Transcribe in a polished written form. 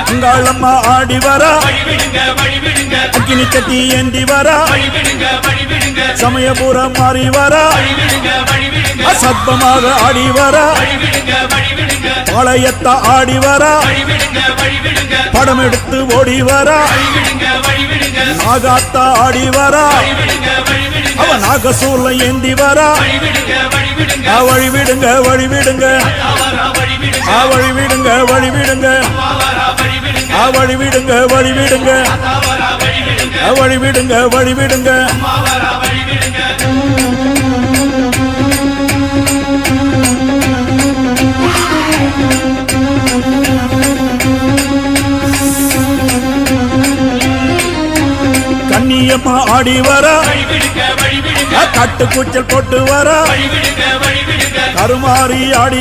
அங்காளம்மா ஆடி வரா அக்கினி கட்டி ஏந்தி வரா சமயபுரம் மாறி வரா அசத்தமாக ஆடி வரா பாளையத்த ஆடி வரா படம் எடுத்து ஓடி வரா நாகாத்தா ஆடி வரா அவ நாகசூர்ல ஏந்தி வரா வழி விடுங்க வழி விடுங்க வழி விடுங்க வழி விடுங்க வழி விடுங்க வழி விடுங்க வழி விடுங்க வழி விடுங்க கண்ணியம்மா ஆடி வரா கட்டு கூச்சல் போட்டு வரா கருமாறி ஆடி